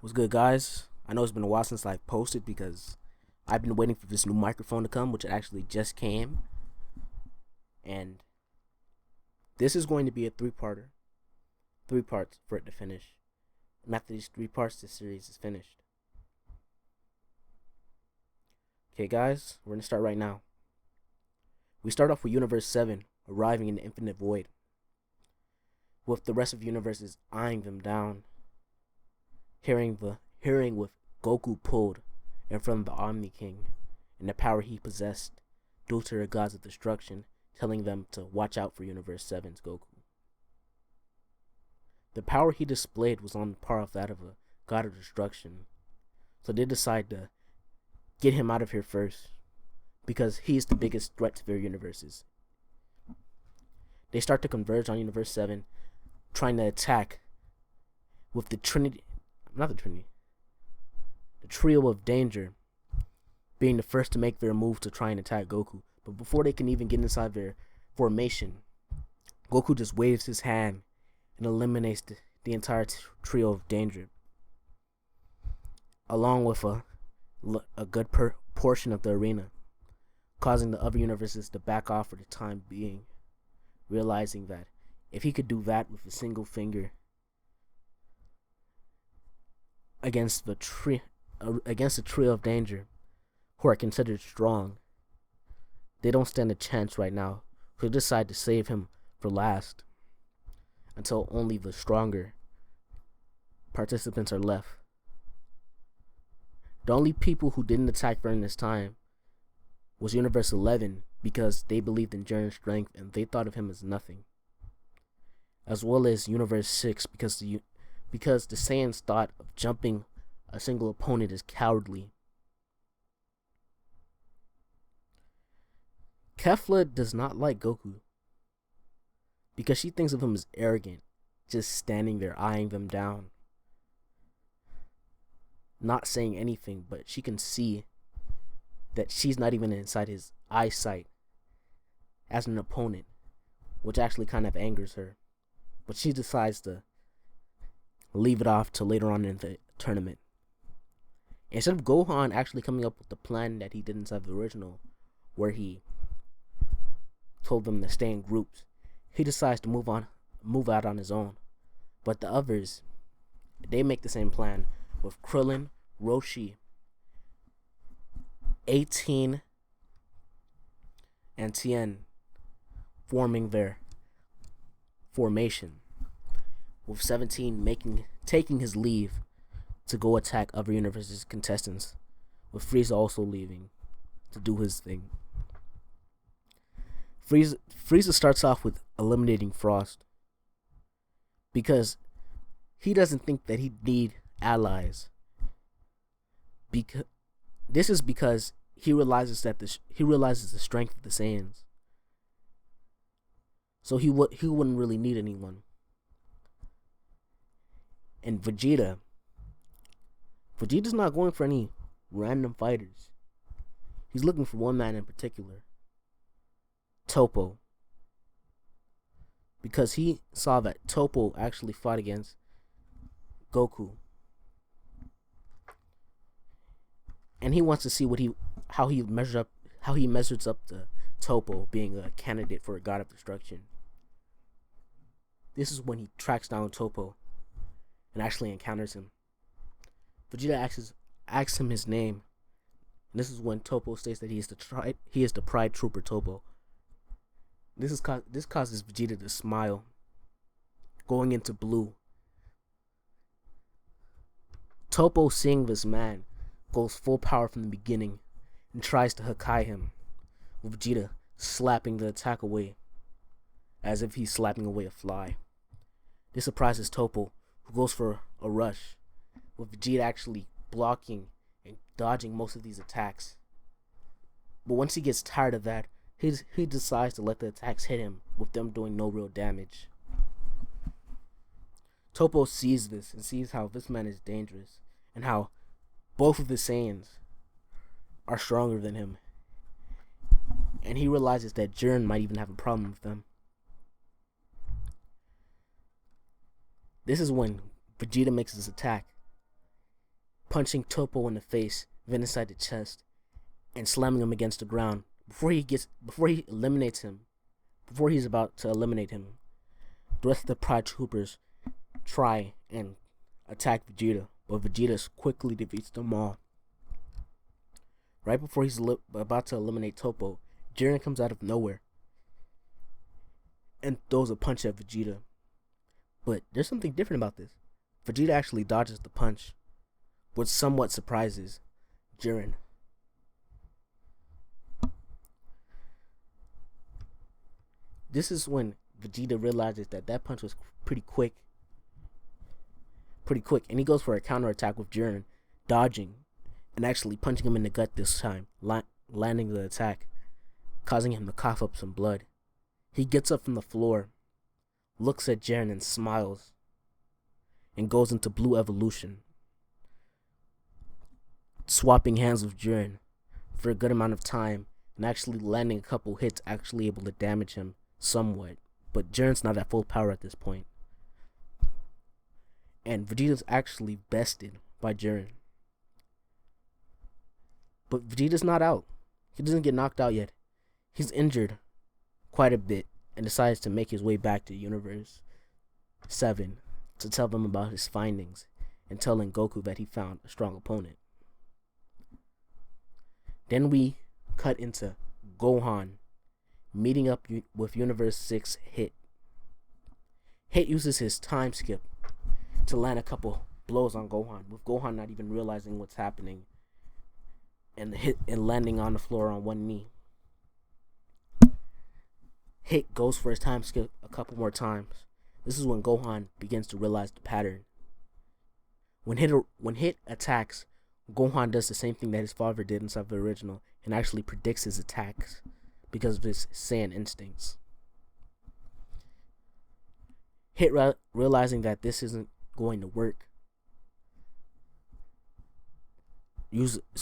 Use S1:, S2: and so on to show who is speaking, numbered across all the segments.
S1: What's good, guys? I know it's been a while since I've posted because I've been waiting for this new microphone to come, which actually just came. And this is going to be a three-parter. 3 parts for it to finish. And after these 3 parts, this series is finished. Okay, guys, we're going to start right now. We start off with Universe 7, arriving in the infinite void, with the rest of the universes eyeing them down, hearing with Goku pulled in front of the Omni King and the power he possessed due to the gods of destruction, telling them to watch out for Universe 7's Goku. The power he displayed was on par of that of a god of destruction, so they decide to get him out of here first, because he's the biggest threat to their universes. They start to converge on Universe 7, trying to attack with the trio of danger being the first to make their move to try and attack Goku. But before they can even get inside their formation, Goku just waves his hand and eliminates the entire trio of danger, along with a good portion of the arena, causing the other universes to back off for the time being, realizing that if he could do that with a single finger against the trio of danger, who are considered strong, they don't stand a chance right now. So they decide to save him for last, until only the stronger participants are left. The only people who didn't attack during this time was Universe 11, because they believed in Jiren's strength and they thought of him as nothing, as well as Universe 6, because the Saiyans thought of jumping a single opponent is cowardly. Kefla does not like Goku, because she thinks of him as arrogant, just standing there eyeing them down, not saying anything, but she can see that she's not even inside his eyesight as an opponent, which actually kind of angers her. But she decides to leave it off till later on in the tournament. Instead of Gohan actually coming up with the plan that he did inside the original, where he told them to stay in groups, he decides to move out on his own. But the others, they make the same plan, with Krillin, Roshi, 18, and Tien forming their formation, with 17 taking his leave to go attack other universes' contestants, with Frieza also leaving to do his thing. Frieza starts off with eliminating Frost, because he doesn't think that he'd need allies. This is because he realizes the strength of the Saiyans, so he wouldn't really need anyone. And Vegeta's not going for any random fighters. He's looking for one man in particular, Toppo, because he saw that Toppo actually fought against Goku, and he wants to see how he measures up to Toppo being a candidate for a god of destruction. This is when he tracks down Toppo and actually encounters him. Vegeta asks him his name, and this is when Toppo states that he is the Pride Trooper Toppo. This causes Vegeta to smile, going into blue. Toppo, seeing this man, goes full power from the beginning and tries to Hakai him, with Vegeta slapping the attack away as if he's slapping away a fly. This surprises Toppo, who goes for a rush, with Vegeta actually blocking and dodging most of these attacks. But once he gets tired of that, he decides to let the attacks hit him, with them doing no real damage. Toppo sees this and sees how this man is dangerous, and how both of the Saiyans are stronger than him. And he realizes that Jiren might even have a problem with them. This is when Vegeta makes his attack, punching Topo in the face, then inside the chest, and slamming him against the ground. Before he eliminates him, before he's about to eliminate him, the rest of the Pride Troopers try and attack Vegeta, but Vegeta quickly defeats them all. Right before he's about to eliminate Topo, Jiren comes out of nowhere and throws a punch at Vegeta. But there's something different about this. Vegeta actually dodges the punch, which somewhat surprises Jiren. This is when Vegeta realizes that punch was pretty quick, and he goes for a counterattack with Jiren, dodging and actually punching him in the gut this time, landing the attack, causing him to cough up some blood. He gets up from the floor, looks at Jiren and smiles, and goes into blue evolution, swapping hands with Jiren for a good amount of time, and actually landing a couple hits, actually able to damage him somewhat. But Jiren's not at full power at this point. And Vegeta's actually bested by Jiren. But Vegeta's not out. He doesn't get knocked out yet. He's injured quite a bit and decides to make his way back to Universe 7 to tell them about his findings and telling Goku that he found a strong opponent. Then we cut into Gohan meeting up with Universe 6 Hit. Hit uses his time skip to land a couple blows on Gohan, with Gohan not even realizing what's happening and landing on the floor on one knee. Hit goes for his time skip a couple more times. This is when Gohan begins to realize the pattern. When Hit attacks, Gohan does the same thing that his father did inside the original and actually predicts his attacks because of his Saiyan instincts. Hit realizing that this isn't going to work,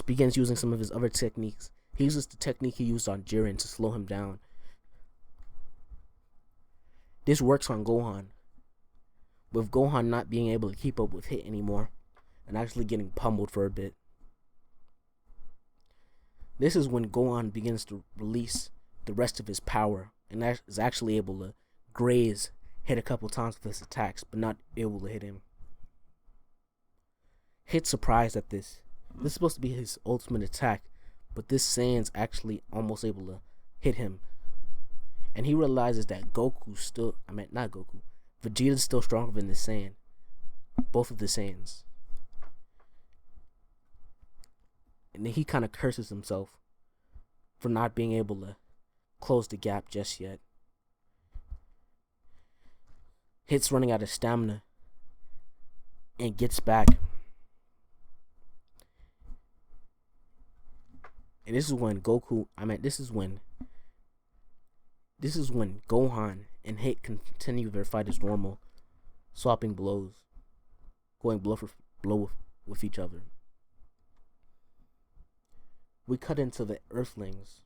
S1: begins using some of his other techniques. He uses the technique he used on Jiren to slow him down. This works on Gohan, with Gohan not being able to keep up with Hit anymore and actually getting pummeled for a bit. This is when Gohan begins to release the rest of his power and is actually able to graze Hit a couple times with his attacks, but not able to hit him. Hit's surprised at this. This is supposed to be his ultimate attack, but this Saiyan's actually almost able to hit him. And he realizes that Vegeta's still stronger than the Saiyan. Both of the Saiyans. And then he kind of curses himself for not being able to close the gap just yet. Hit's running out of stamina and gets back. And this is when Gohan and Hit continue their fight as normal, swapping blows, going blow for blow with each other. We cut into the Earthlings,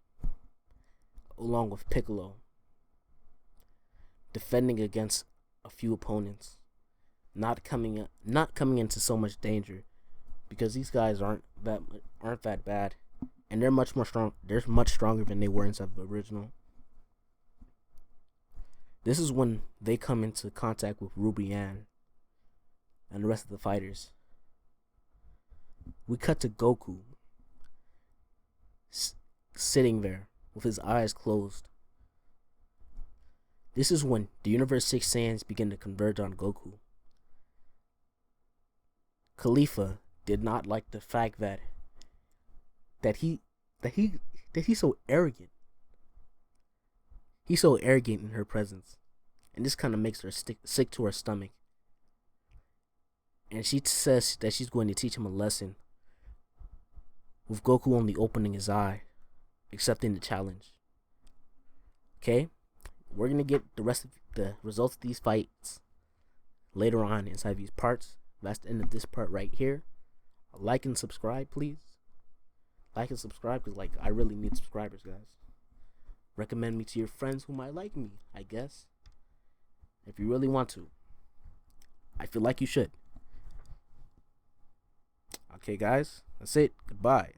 S1: along with Piccolo, defending against a few opponents, not coming into so much danger, because these guys aren't that bad, and they're much stronger than they were inside the original. This is when they come into contact with Ruby Ann and the rest of the fighters. We cut to Goku sitting there with his eyes closed. This is when the Universe 6 Saiyans begin to converge on Goku. Khalifa did not like the fact that he's so arrogant. He's so arrogant in her presence, and this kind of makes her sick to her stomach. And she says that she's going to teach him a lesson, with Goku only opening his eye, accepting the challenge. Okay, we're gonna get the rest of the results of these fights later on inside these parts. That's the end of this part right here. Like and subscribe, please. Like and subscribe, because I really need subscribers, guys. Recommend me to your friends who might like me, I guess. If you really want to. I feel like you should. I'll Okay, guys, that's it. Goodbye.